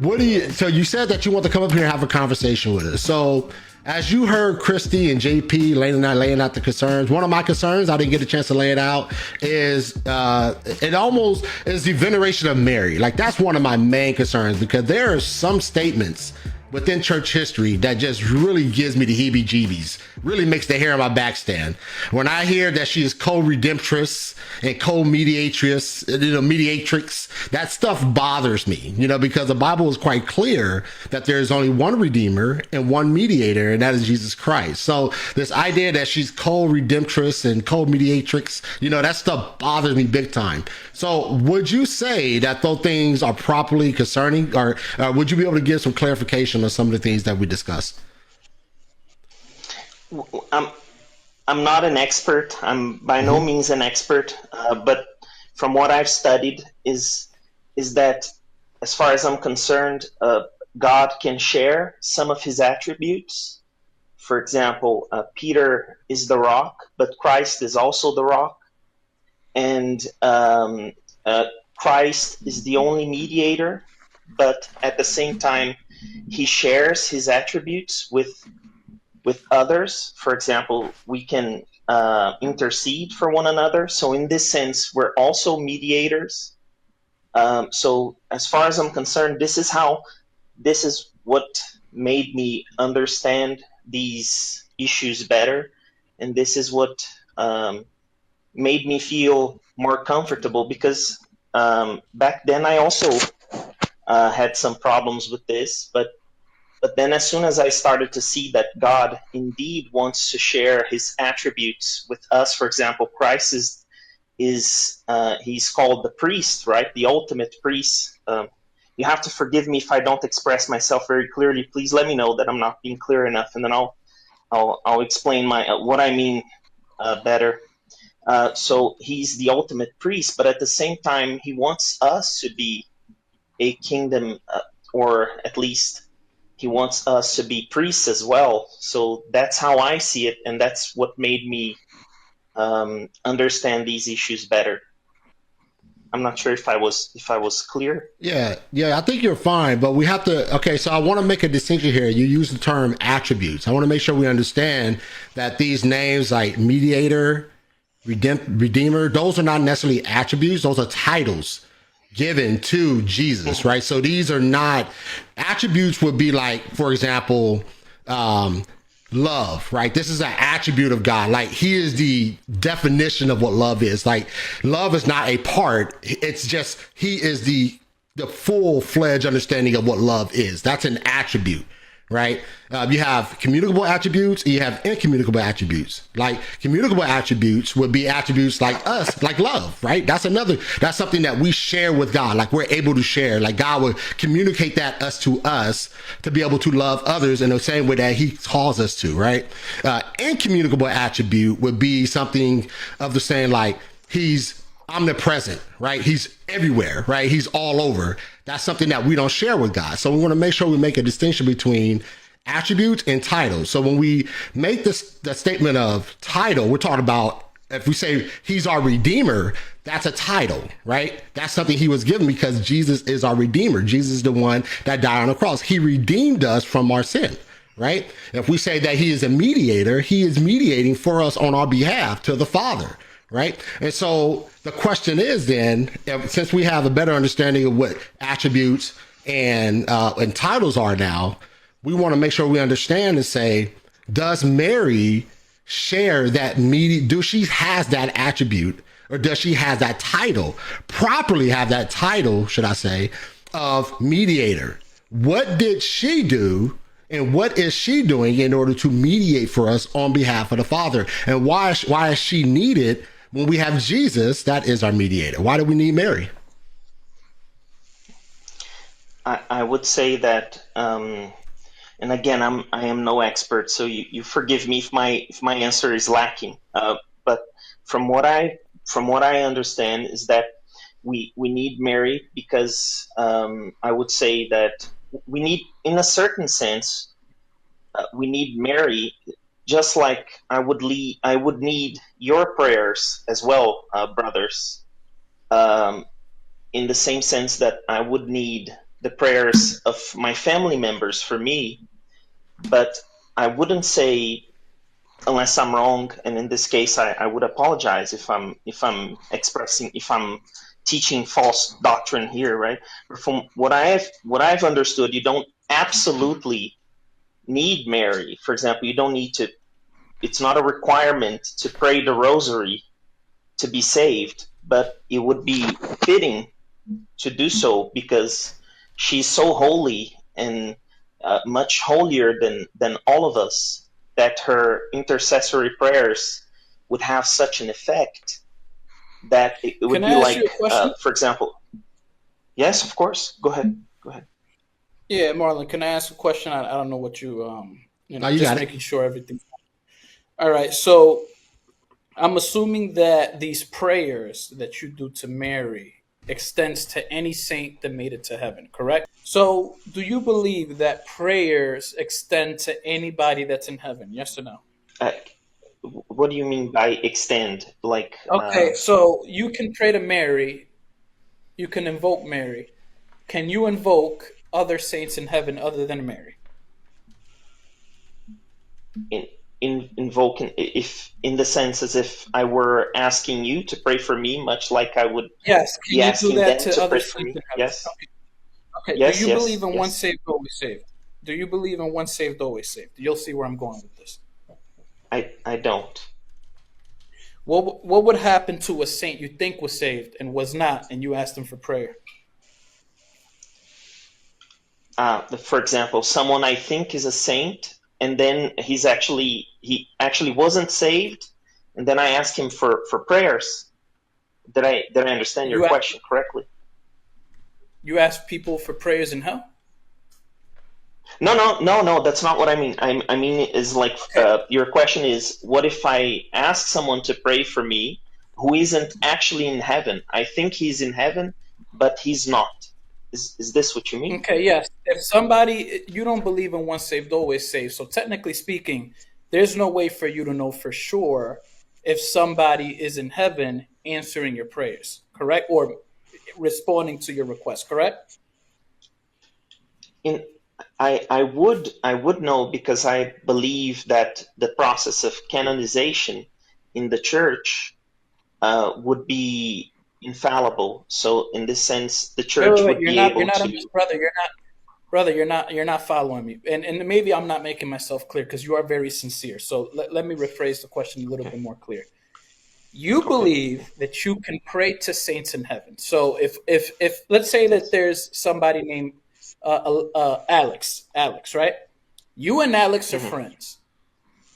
what do you? So you said that you want to come up here and have a conversation with us. So as you heard Christy and JP laying out the concerns, one of my concerns, I didn't get a chance to lay it out, is it almost is the veneration of Mary. Like that's one of my main concerns, because there are some statements within church history that just really gives me the heebie-jeebies, really makes the hair on my back stand. When I hear that she is co-redemptress and co-mediatrix, mediatrix, that stuff bothers me, because the Bible is quite clear that there is only one Redeemer and one mediator, and that is Jesus Christ. So this idea that she's co-redemptress and co-mediatrix, that stuff bothers me big time. So would you say that those things are properly concerning, or would you be able to give some clarification on some of the things that we discussed? I'm not an expert. I'm by no means an expert, but from what I've studied is that, as far as I'm concerned, God can share some of his attributes. For example, Peter is the rock, but Christ is also the rock. And Christ is the only mediator, but at the same time, he shares his attributes with others. For example, we can intercede for one another. So in this sense, we're also mediators. So as far as I'm concerned, this is what made me understand these issues better. And this is what made me feel more comfortable, because back then I also had some problems with this, but then as soon as I started to see that God indeed wants to share his attributes with us, for example, Christ is he's called the priest, right? The ultimate priest. You have to forgive me if I don't express myself very clearly. Please let me know that I'm not being clear enough, and then I'll explain what I mean better. So he's the ultimate priest, but at the same time, he wants us to be a kingdom, or at least he wants us to be priests as well. So that's how I see it, and that's what made me understand these issues better. I'm not sure if I was clear. Yeah, I think you're fine, but we have to, okay, so I want to make a distinction here. You use the term attributes. I want to make sure we understand that these names like mediator, redeemer, those are not necessarily attributes, those are titles given to Jesus, right? So these are not attributes. Would be like, for example, love, right? This is an attribute of God. Like he is the definition of what love is. Like love is not a part. It's just, he is the full-fledged understanding of what love is. That's an attribute, right? You have communicable attributes, and you have incommunicable attributes. Like communicable attributes would be attributes like us, like love, right? That's something that we share with God. Like we're able to share, like God would communicate that to us to be able to love others in the same way that he calls us to, right? Incommunicable attribute would be something of the saying like he's omnipresent, right? He's everywhere, right? He's all over. That's something that we don't share with God. So we want to make sure we make a distinction between attributes and titles. So when we make the statement of title, we're talking about, if we say he's our redeemer, that's a title, right? That's something he was given because Jesus is our redeemer. Jesus is the one that died on the cross. He redeemed us from our sin, right? If we say that he is a mediator, he is mediating for us on our behalf to the Father, right? And so the question is then, since we have a better understanding of what attributes and titles are now, we want to make sure we understand and say, does Mary share that she has that attribute, or does she have that title, properly have that title, should I say, of mediator? What did she do, and what is she doing in order to mediate for us on behalf of the Father? And why is she needed when we have Jesus that is our mediator? Why do we need Mary? I would say that, and again, I am no expert, so you forgive me if my answer is lacking. But from what I understand is that we need Mary because I would say that we need, in a certain sense, we need Mary, just like I would need your prayers as well, brothers. In the same sense that I would need the prayers of my family members for me, but I wouldn't say, unless I'm wrong, and in this case, I would apologize if I'm teaching false doctrine here, right? But from what I've understood, you don't absolutely need Mary. For example, you don't need to. It's not a requirement to pray the Rosary to be saved, but it would be fitting to do so because she's so holy and much holier than all of us, that her intercessory prayers would have such an effect that it would Can I be ask like, you a question? for example, yes, of course. Go ahead. Go ahead. Yeah, Marlon, can I ask a question? I don't know what you No, you just got it. making sure everything's all right. So I'm assuming that these prayers that you do to Mary extends to any saint that made it to heaven, correct? So do you believe that prayers extend to anybody that's in heaven? Yes or no? Uh, what do you mean by extend? Like, Okay, so you can pray to Mary, you can invoke Mary. Can you invoke other saints in heaven other than Mary? invoking, if in the sense as if I were asking you to pray for me, much like I would Yes. Can be you do asking that them to to other pray for saints me. in heaven? Yes. Okay. Yes. Do you Yes. believe in Yes. once saved, always saved? Do you believe in once saved, always saved? You'll see where I'm going with this. I don't. What would happen to a saint you think was saved and was not, and you asked them for prayer? For example, someone I think is a saint, and then he actually wasn't saved, and then I ask him for prayers. Did I understand your You ask, question correctly? you ask people for prayers in hell? No. That's not what I mean. I mean is like, Okay. your question is, what if I ask someone to pray for me who isn't actually in heaven? I think he's in heaven, but he's not. Is this what you mean? Okay, yes. If somebody, you don't believe in once saved, always saved. So technically speaking, there's no way for you to know for sure if somebody is in heaven answering your prayers, correct? Or responding to your request, correct? In I would know, because I believe that the process of canonization in the church would be infallible. So in this sense, the church Wait. would be You're able not, to. brother. You're not following me. And maybe I'm not making myself clear because you are very sincere. So let me rephrase the question a little bit more clear. You Okay. believe that you can pray to saints in heaven. So if let's say that there's somebody named Alex, right? You and Alex are Hmm. friends.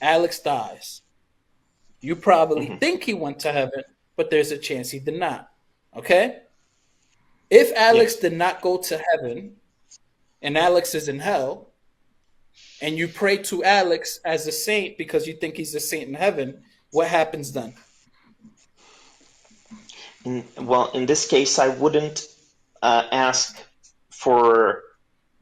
Alex dies. You probably Hmm. think he went to heaven, but there's a chance he did not. Okay? If Yeah. Alex did not go to heaven and Alex is in hell, and you pray to Alex as a saint because you think he's a saint in heaven, what happens then? Well, in this case, I wouldn't ask for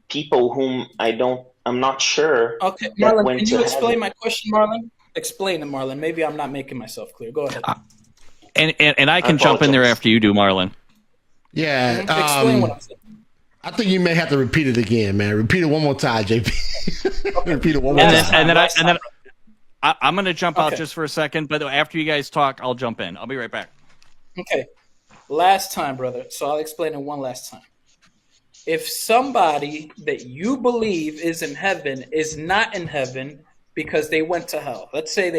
people whom I'm not sure Okay, that Marlon, went can to you explain heaven. my question, Marlon? Explain it, Marlon. Maybe I'm not making myself clear. Go ahead. And I I can jump in there apologize. after you do, Marlon. Yeah. Explain what I'm saying. I think you may have to repeat it again, man. Repeat it one more time, JP. Repeat it one more Last time. time. I'm going to jump out Okay. just for a second, but after you guys talk, I'll jump in. I'll be right back. Okay. Last time, brother. So I'll explain it one last time. If somebody that you believe is in heaven is not in heaven because they went to hell, let's say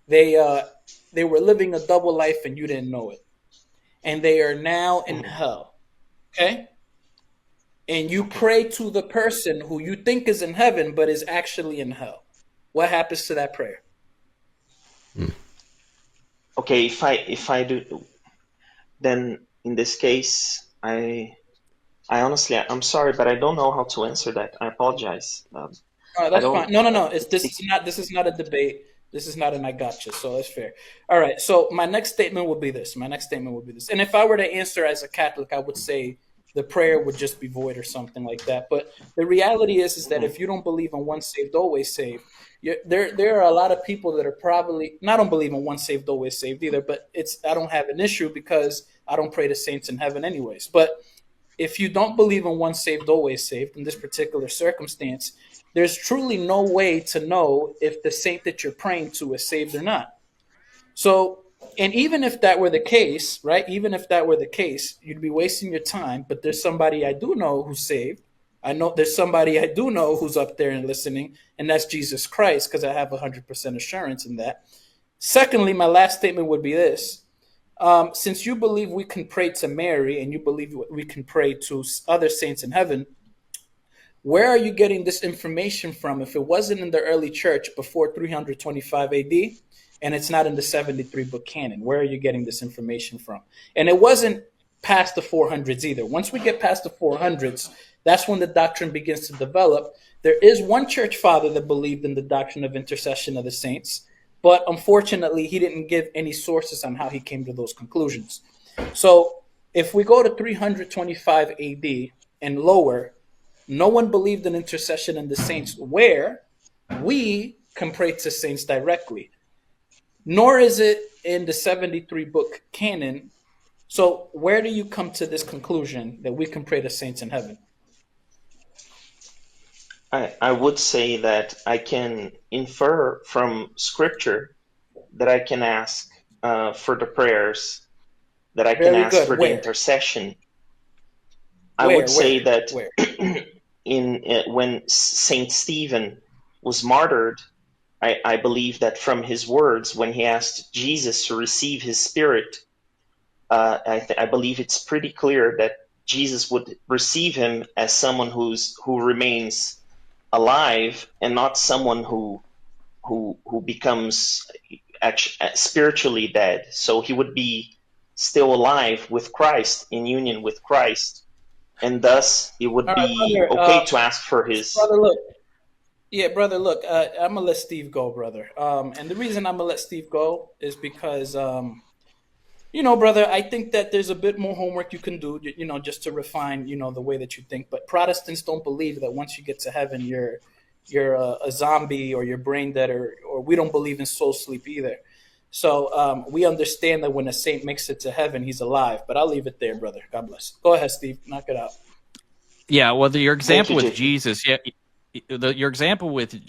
they were living a double life and you didn't know it, and they are now in hell, okay? And you pray to the person who you think is in heaven but is actually in hell. What happens to that prayer? Okay, if I do, then in this case, I honestly, I'm sorry, but I don't know how to answer that. I apologize. I That's don't. fine. No. This is not a debate. This is not an I gotcha. So that's fair. All right. So my next statement will be this. And if I were to answer as a Catholic, I would say the prayer would just be void or something like that. But the reality is that if you don't believe in once saved, always saved, there are a lot of people that are probably not don't believe in once saved, always saved either. But I don't have an issue because I don't pray to saints in heaven anyways. But if you don't believe in once saved, always saved, in this particular circumstance, there's truly no way to know if the saint that you're praying to is saved or not. So, and even if that were the case, right? Even if that were the case, you'd be wasting your time. But there's somebody I do know who's saved. I know there's somebody I do know who's up there and listening, and that's Jesus Christ, because I have 100% assurance in that. Secondly, my last statement would be this. Since you believe we can pray to Mary and you believe we can pray to other saints in heaven, where are you getting this information from if it wasn't in the early church before 325 AD and it's not in the 73 book canon? Where are you getting this information from? And it wasn't past the 400s either. Once we get past the 400s, that's when the doctrine begins to develop. There is one church father that believed in the doctrine of intercession of the saints, but unfortunately, he didn't give any sources on how he came to those conclusions. So if we go to 325 AD and lower, no one believed in intercession in the saints where we can pray to saints directly. Nor is it in the 73 book canon. So where do you come to this conclusion that we can pray to saints in heaven? I would say that I can infer from Scripture that I can ask for the prayers, that I can Very ask good. for Where? the intercession. I Where? would say Where? that Where? when Saint Stephen was martyred, I believe that from his words, when he asked Jesus to receive his spirit, I believe it's pretty clear that Jesus would receive him as someone who remains alive and not someone who becomes spiritually dead. So he would be still alive with Christ, in union with Christ, and thus it would All right, be brother. okay to ask for his. Brother, look. Yeah, brother, look. I'm gonna let Steve go, brother. And the reason I'm gonna let Steve go is because, brother, I think that there's a bit more homework you can do, just to refine, the way that you think. But Protestants don't believe that once you get to heaven, you're a zombie or you're brain dead, or we don't believe in soul sleep either. So we understand that when a saint makes it to heaven, he's alive. But I'll leave it there, brother. God bless. Go ahead, Steve. Knock it out. Yeah, well, your example you, with Jesus, your example with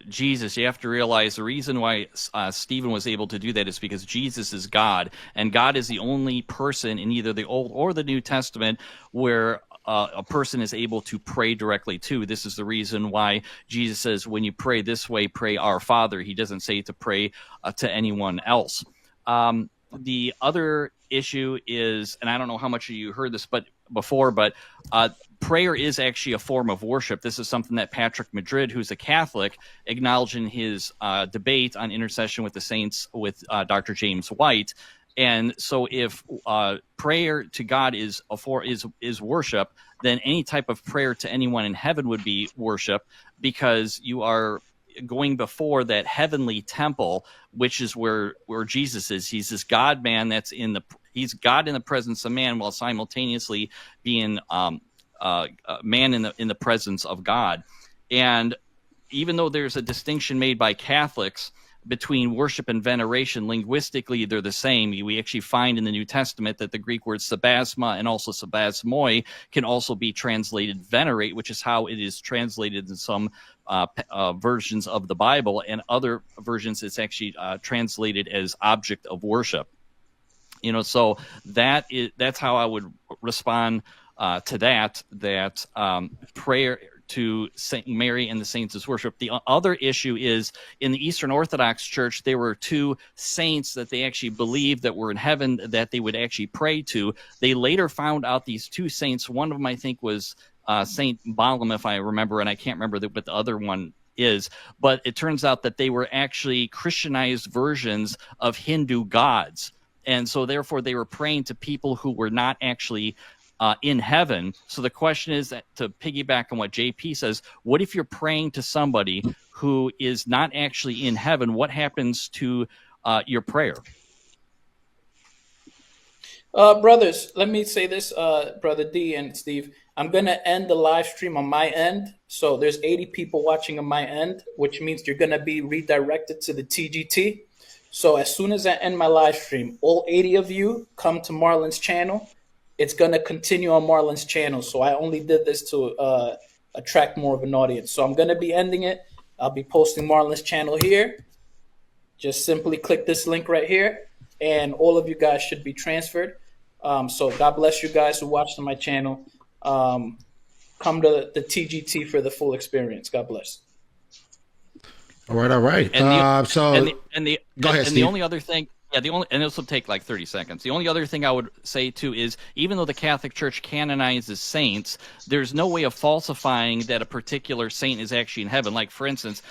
Jesus, you have to realize the reason why Stephen was able to do that is because Jesus is God, and God is the only person in either the Old or the New Testament where a person is able to pray directly to. This is the reason why Jesus says, when you pray this way, pray our Father. He doesn't say to pray to anyone else. The other issue is, and I don't know how much of you heard this before, but prayer is actually a form of worship. This is something that Patrick Madrid, who's a Catholic, acknowledged in his debate on intercession with the saints with Dr. James White. And so if prayer to God is worship, then any type of prayer to anyone in heaven would be worship, because you are going before that heavenly temple, which is where Jesus is. He's this God man he's God in the presence of man, while simultaneously being man in the presence of God. And even though there's a distinction made by Catholics between worship and veneration, linguistically they're the same. We actually find in the New Testament that the Greek word sabasma and also sabasmoi can also be translated venerate, which is how it is translated in some versions of the Bible, and other versions it's actually translated as object of worship. So that's how I would respond to that prayer to Saint Mary and the saints is worship. The other issue is, in the Eastern Orthodox Church, there were two saints that they actually believed that were in heaven that they would actually pray to. They later found out these two saints. One of them, I think, was Saint Balaam, if I remember, and I can't remember what the other one is. But it turns out that they were actually Christianized versions of Hindu gods. And so therefore they were praying to people who were not actually in heaven. So the question is, that, to piggyback on what JP says, what if you're praying to somebody who is not actually in heaven? What happens to your prayer? Brothers, let me say this, Brother D and Steve. I'm going to end the live stream on my end. So there's 80 people watching on my end, which means you're going to be redirected to the TGT. So as soon as I end my live stream, all 80 of you come to Marlon's channel. it's going to continue on Marlon's channel. So I only did this to attract more of an audience. So I'm going to be ending it. I'll be posting Marlon's channel here. Just simply click this link right here, and all of you guys should be transferred. So God bless you guys who watched on my channel. Come to the TGT for the full experience. God bless. All right. And the, So go ahead, and Steve. the only other thing, and this will take like 30 seconds. The only other thing I would say too is, even though the Catholic Church canonizes saints, there's no way of falsifying that a particular saint is actually in heaven. Like, for instance,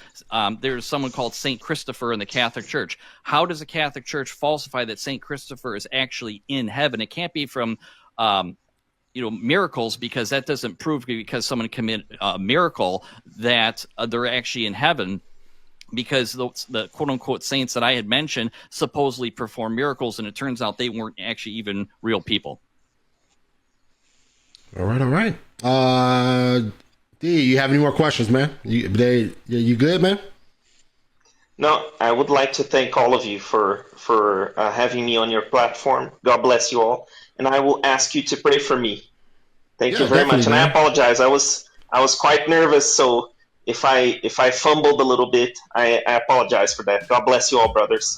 there's someone called Saint Christopher in the Catholic Church. How does the Catholic Church falsify that Saint Christopher is actually in heaven? It can't be from miracles, because that doesn't prove, because someone committed a miracle, that they're actually in heaven. Because the quote-unquote saints that I had mentioned supposedly perform miracles, and it turns out they weren't actually even real people. All right. D, you have any more questions, man? You good, man? No, I would like to thank all of you for having me on your platform. God bless you all, and I will ask you to pray for me. Thank you very much, and man. I apologize. I was quite nervous, so if I fumbled a little bit, I apologize for that. God bless you all, brothers.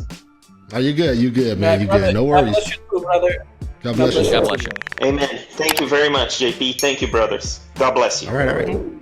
Oh, you good, man. You brother, good. No worries. God bless you too, brother. God bless you. God bless you. Amen. Thank you very much, JP. Thank you, brothers. God bless you. All right.